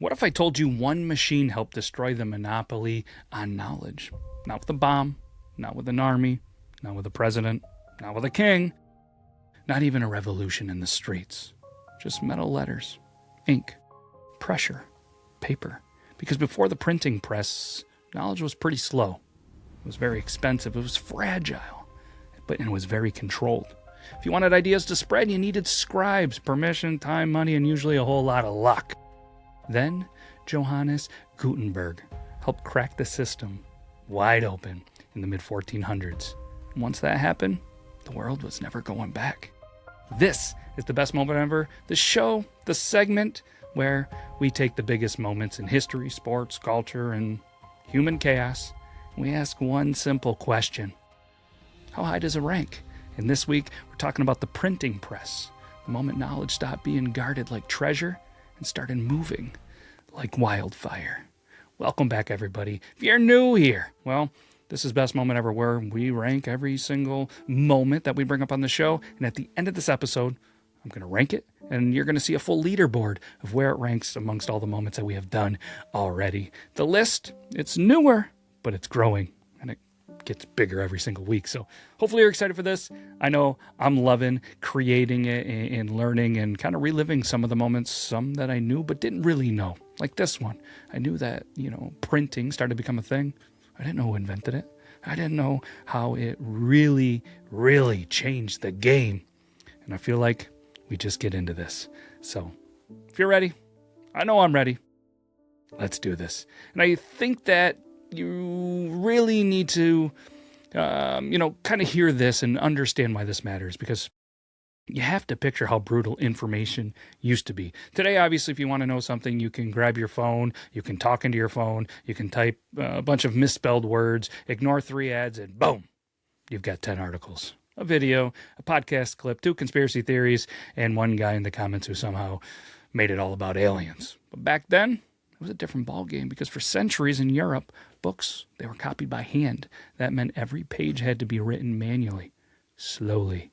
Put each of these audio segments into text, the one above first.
What if I told you one machine helped destroy the monopoly on knowledge? Not with a bomb, not with an army, not with a president, not with a king, not even a revolution in the streets. Just metal letters, ink, pressure, paper. Because before the printing press, knowledge was pretty slow. It was very expensive, it was fragile, but it was very controlled. If you wanted ideas to spread, you needed scribes, permission, time, money, and usually a whole lot of luck. Then, Johannes Gutenberg helped crack the system wide open in the mid-1400s. Once that happened, the world was never going back. This is the best moment ever, the show, the segment where we take the biggest moments in history, sports, culture, and human chaos, and we ask one simple question. How high does it rank? And this week, we're talking about the printing press, the moment knowledge stopped being guarded like treasure and started moving like wildfire. Welcome back, everybody. If you're new here, well, this is Best Moment Ever, where we rank every single moment that we bring up on the show. And at the end of this episode, I'm going to rank it, and you're going to see a full leaderboard of where it ranks amongst all the moments that we have done already. The list, it's newer, but it's growing, and it gets bigger every single week. So hopefully you're excited for this. I know I'm loving creating it and learning and kind of reliving some of the moments, some that I knew but didn't really know. Like this one. I knew that, printing started to become a thing. I didn't know who invented it. I didn't know how it really, really changed the game. And I feel like we just get into this. So if you're ready, I know I'm ready. Let's do this. And I think that you really need to, kind of hear this and understand why this matters, because you have to picture how brutal information used to be. Today, obviously, if you want to know something, you can grab your phone, you can talk into your phone, you can type a bunch of misspelled words, ignore 3 ads, and boom, you've got 10 articles, a video, a podcast clip, 2 conspiracy theories, and 1 guy in the comments who somehow made it all about aliens. But back then, it was a different ballgame, because for centuries in Europe, books, they were copied by hand. That meant every page had to be written manually, slowly,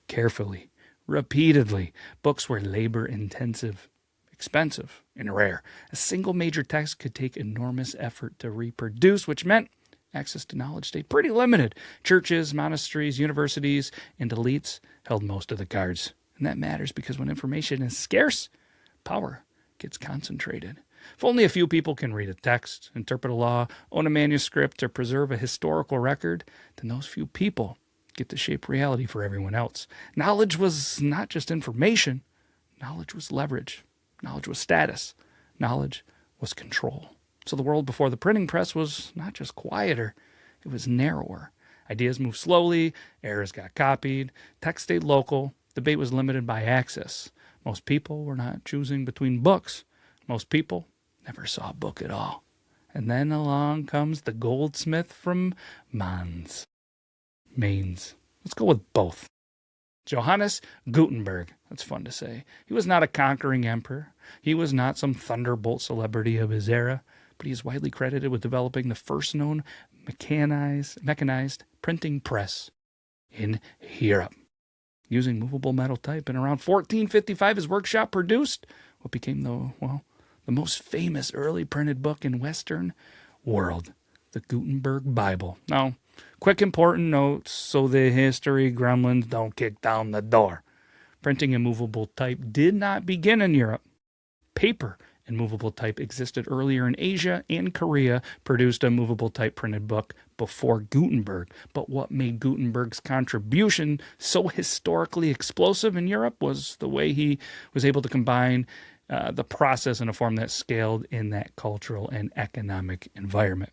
carefully, repeatedly. Books were labor-intensive, expensive, and rare. A single major text could take enormous effort to reproduce, which meant access to knowledge stayed pretty limited. Churches, monasteries, universities, and elites held most of the cards. And that matters because when information is scarce, power gets concentrated. If only a few people can read a text, interpret a law, own a manuscript, or preserve a historical record, then those few people get to shape reality for everyone else. Knowledge was not just information. Knowledge was leverage. Knowledge was status. Knowledge was control. So the world before the printing press was not just quieter, it was narrower. Ideas moved slowly, errors got copied, text stayed local, debate was limited by access. Most people were not choosing between books. Most people never saw a book at all. And then along comes the goldsmith from Mainz. Let's go with both. Johannes Gutenberg. That's fun to say. He was not a conquering emperor. He was not some thunderbolt celebrity of his era, but he is widely credited with developing the first known mechanized printing press in Europe. Using movable metal type, in around 1455, his workshop produced what became the most famous early printed book in Western world, the Gutenberg Bible. Now, quick important notes so the history gremlins don't kick down the door. Printing in movable type did not begin in Europe. Paper in movable type existed earlier in Asia, and Korea produced a movable type printed book before Gutenberg. But what made Gutenberg's contribution so historically explosive in Europe was the way he was able to combine the process in a form that scaled in that cultural and economic environment.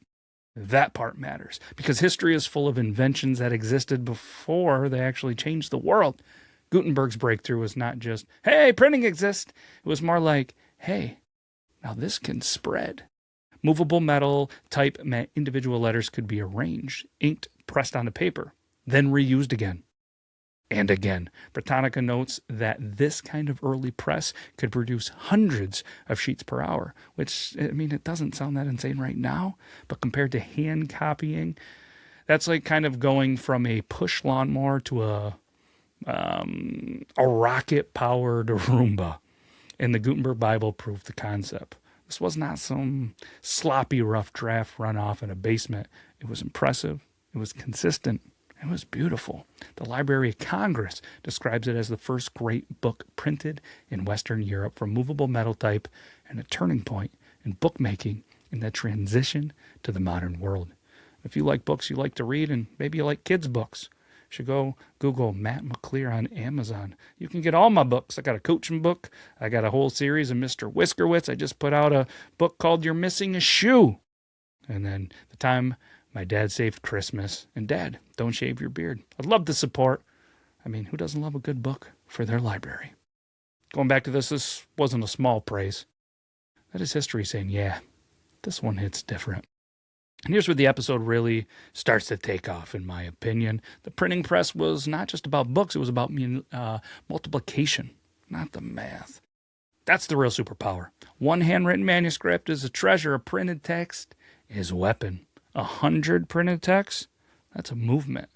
That part matters, because history is full of inventions that existed before they actually changed the world. Gutenberg's breakthrough was not just, hey, printing exists. It was more like, hey, now this can spread. Movable metal type meant individual letters could be arranged, inked, pressed onto paper, then reused again and again. Britannica notes that this kind of early press could produce hundreds of sheets per hour, which, it doesn't sound that insane right now, but compared to hand copying, that's like kind of going from a push lawnmower to a rocket-powered Roomba. And the Gutenberg Bible proved the concept. This was not some sloppy, rough draft run off in a basement. It was impressive. It was consistent. It was beautiful. The Library of Congress describes it as the first great book printed in Western Europe from movable metal type and a turning point in bookmaking in the transition to the modern world. If you like books you like to read, and maybe you like kids' books, you should go Google Matt McClear on Amazon. You can get all my books. I got a coaching book. I got a whole series of Mr. Whiskerwitz. I just put out a book called You're Missing a Shoe. And then the time my dad saved Christmas. And Dad, don't shave your beard. I'd love the support. I mean, who doesn't love a good book for their library? Going back to this wasn't a small praise. That is history saying, yeah, this one hits different. And here's where the episode really starts to take off, in my opinion. The printing press was not just about books. It was about multiplication, not the math. That's the real superpower. One handwritten manuscript is a treasure. A printed text is a weapon. 100 printed texts, that's a movement.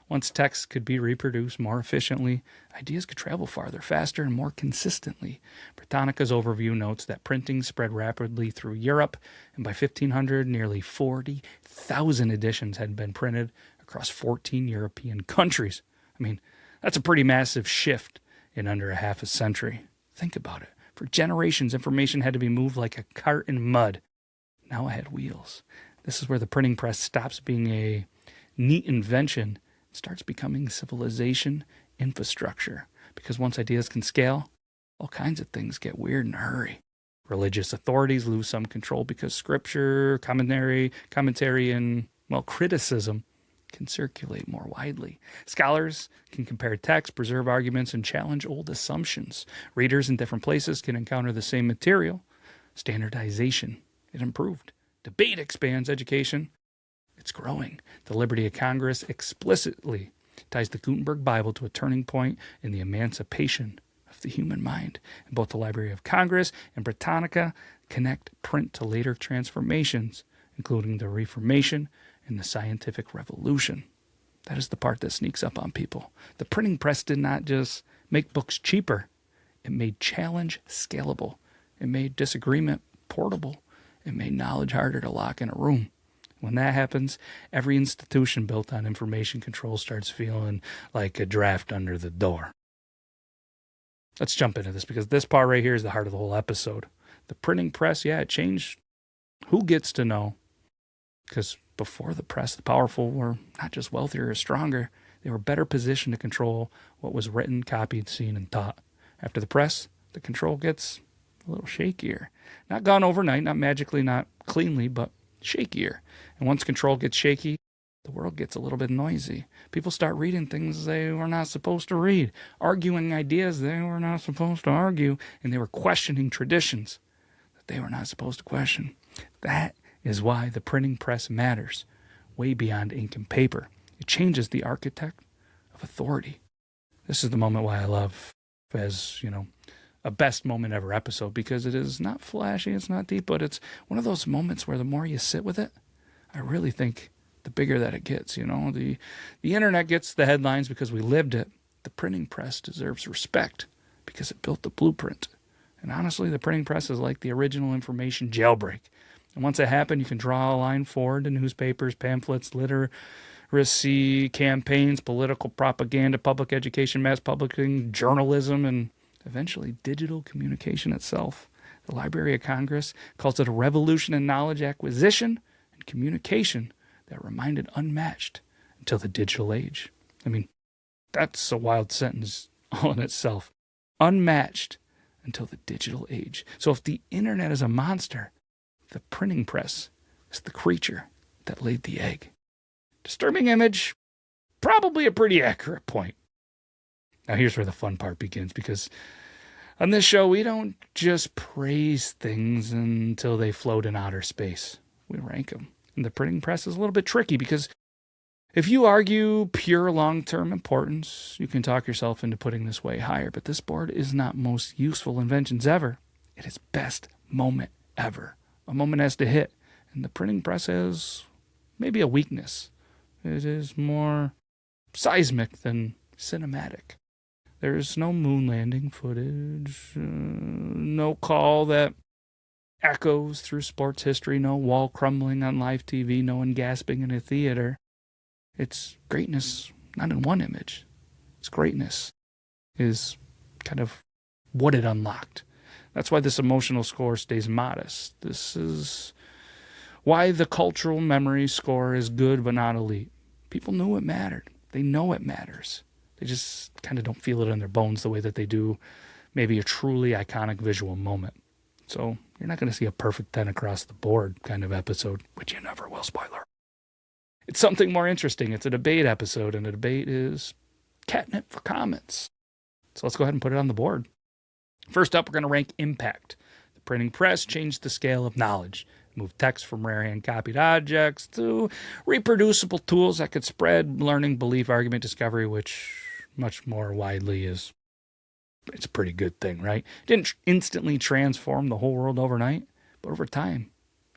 Once text could be reproduced more efficiently, ideas could travel farther, faster, and more consistently. Britannica's overview notes that printing spread rapidly through Europe, and by 1500, nearly 40,000 editions had been printed across 14 European countries. I mean, that's a pretty massive shift in under a half a century. Think about it. For generations, information had to be moved like a cart in mud. Now it had wheels. This is where the printing press stops being a neat invention and starts becoming civilization infrastructure. Because once ideas can scale, all kinds of things get weird in a hurry. Religious authorities lose some control because scripture, commentary, and, criticism can circulate more widely. Scholars can compare texts, preserve arguments, and challenge old assumptions. Readers in different places can encounter the same material. Standardization, it improved. Debate expands education. It's growing. The Liberty of Congress explicitly ties the Gutenberg Bible to a turning point in the emancipation of the human mind. And both the Library of Congress and Britannica connect print to later transformations, including the Reformation and the Scientific Revolution. That is the part that sneaks up on people. The printing press did not just make books cheaper. It made challenge scalable. It made disagreement portable. It made knowledge harder to lock in a room. When that happens, every institution built on information control starts feeling like a draft under the door. Let's jump into this, because this part right here is the heart of the whole episode. The printing press, it changed who gets to know. Because before the press, the powerful were not just wealthier or stronger, they were better positioned to control what was written, copied, seen, and taught. After the press, the control gets a little shakier. Not gone overnight, not magically, not cleanly, but shakier. And once control gets shaky, the world gets a little bit noisy. People start reading things they were not supposed to read, arguing ideas they were not supposed to argue, and they were questioning traditions that they were not supposed to question. That is why the printing press matters, way beyond ink and paper. It changes the architect of authority. This is the moment why I love, as a best moment ever episode, because it is not flashy, it's not deep, but it's one of those moments where the more you sit with it, I really think the bigger that it gets. The internet gets the headlines because we lived it. The printing press deserves respect because it built the blueprint. And honestly, the printing press is like the original information jailbreak. And once it happened, you can draw a line forward to newspapers, pamphlets, literacy campaigns, political propaganda, public education, mass publishing, journalism, and eventually digital communication itself. The Library of Congress calls it a revolution in knowledge acquisition and communication that remained unmatched until the digital age. I mean, that's a wild sentence all in itself. Unmatched until the digital age. So if the internet is a monster, the printing press is the creature that laid the egg. Disturbing image, probably a pretty accurate point. Now here's where the fun part begins, because on this show, we don't just praise things until they float in outer space. We rank them. And the printing press is a little bit tricky, because if you argue pure long-term importance, you can talk yourself into putting this way higher. But this board is not most useful inventions ever. It is best moment ever. A moment has to hit. And the printing press has maybe a weakness. It is more seismic than cinematic. There's no moon landing footage, no call that echoes through sports history, no wall crumbling on live TV, no one gasping in a theater. It's greatness not in one image. It's greatness is kind of what it unlocked. That's why this emotional score stays modest. This is why the cultural memory score is good but not elite. People knew it mattered. They know it matters. They just kind of don't feel it in their bones the way that they do maybe a truly iconic visual moment. So you're not going to see a perfect 10 across the board kind of episode, which you never will, spoiler. It's something more interesting. It's a debate episode, and the debate is catnip for comments. So let's go ahead and put it on the board. First up, we're going to rank impact. The printing press changed the scale of knowledge, moved text from rare hand-copied objects to reproducible tools that could spread learning, belief, argument, discovery, which much more widely is, it's a pretty good thing, right? It didn't instantly transform the whole world overnight, but over time,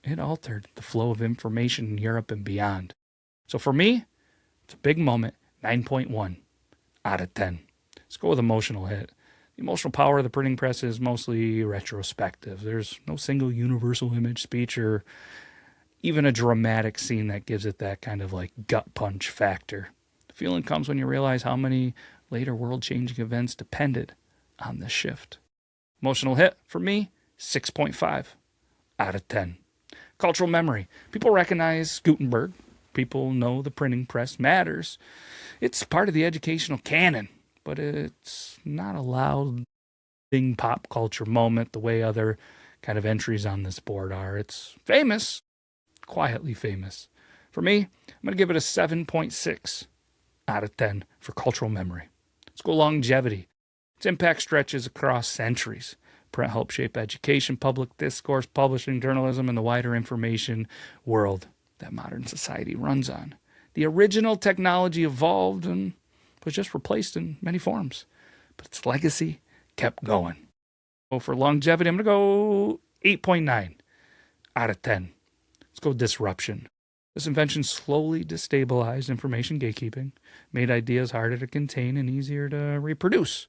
it altered the flow of information in Europe and beyond. So for me, it's a big moment, 9.1 out of 10. Let's go with emotional hit. The emotional power of the printing press is mostly retrospective. There's no single universal image, speech, or even a dramatic scene that gives it that kind of like gut punch factor. The feeling comes when you realize how many later world-changing events depended on this shift. Emotional hit, for me, 6.5 out of 10. Cultural memory. People recognize Gutenberg. People know the printing press matters. It's part of the educational canon, but it's not a loud thing pop culture moment the way other kind of entries on this board are. It's famous, quietly famous. For me, I'm going to give it a 7.6 out of 10 for cultural memory. Let's go longevity. Its impact stretches across centuries. Print helped shape education, public discourse, publishing, journalism, and the wider information world that modern society runs on. The original technology evolved and was just replaced in many forms, but its legacy kept going. So for longevity, I'm going to go 8.9 out of 10. Let's go disruption. This invention slowly destabilized information gatekeeping, made ideas harder to contain and easier to reproduce.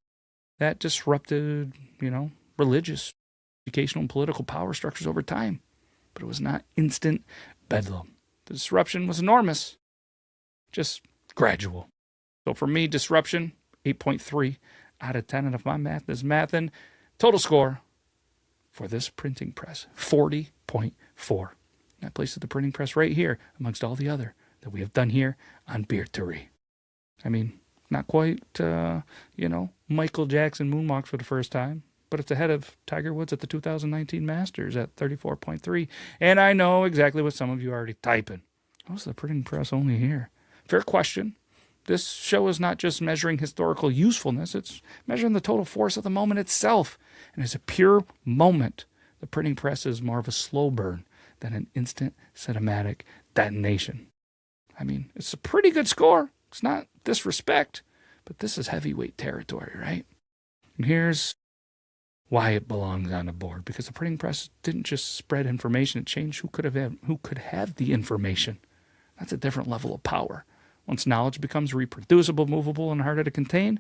That disrupted, religious, educational, and political power structures over time, but it was not instant bedlam. The disruption was enormous, just gradual. So for me, disruption, 8.3 out of 10. And if my math is mathin', total score for this printing press, 40.4. That places the printing press right here amongst all the other that we have done here on Beartery. I mean, not quite, Michael Jackson moonwalks for the first time, but it's ahead of Tiger Woods at the 2019 Masters at 34.3. And I know exactly what some of you are already typing. How's the printing press only here? Fair question. This show is not just measuring historical usefulness, it's measuring the total force of the moment itself. And as a pure moment, the printing press is more of a slow burn than an instant cinematic detonation. I mean, it's a pretty good score. It's not disrespect, but this is heavyweight territory, right? And here's why it belongs on the board. Because the printing press didn't just spread information, it changed who could have the information. That's a different level of power. Once knowledge becomes reproducible, movable, and harder to contain,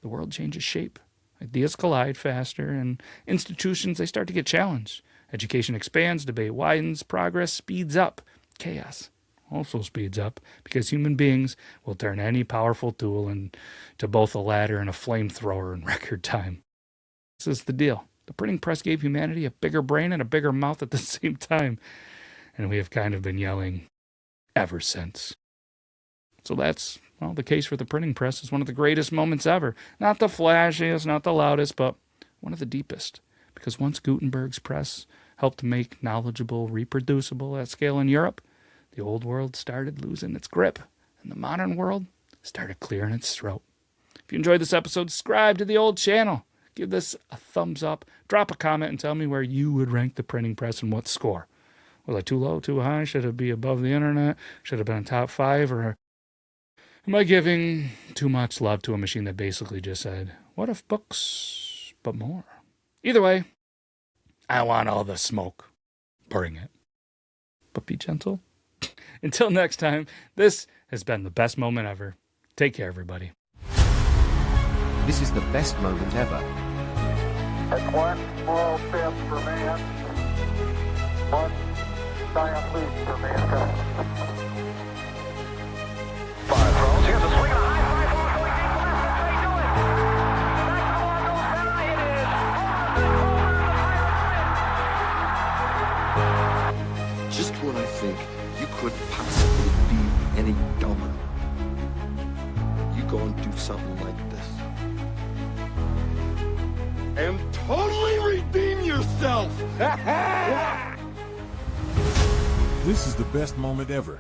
the world changes shape. Ideas collide faster, and institutions, they start to get challenged. Education expands, debate widens, progress speeds up. Chaos also speeds up because human beings will turn any powerful tool into both a ladder and a flamethrower in record time. This is the deal. The printing press gave humanity a bigger brain and a bigger mouth at the same time, and we have kind of been yelling ever since. So that's, the case for the printing press is one of the greatest moments ever. Not the flashiest, not the loudest, but one of the deepest. Because once Gutenberg's press helped make knowledgeable, reproducible at scale in Europe, the old world started losing its grip, and the modern world started clearing its throat. If you enjoyed this episode, subscribe to the old channel. Give this a thumbs up, drop a comment, and tell me where you would rank the printing press and what score. Was I too low, too high? Should it be above the internet? Should it have been top 5? Or am I giving too much love to a machine that basically just said, what if books, but more? Either way, I want all the smoke. Bring it. But be gentle. Until next time, this has been the best moment ever. Take care, everybody. This is the best moment ever. That's one small step for man, One giant leap for mankind. 5 throws. Here's a swing and a high fly ball going deep left. That's how you do it. That's the one goes down. It is home run. Just when I think you couldn't possibly be any dumber, you go and do something like this. And totally redeem yourself! This is the best moment ever.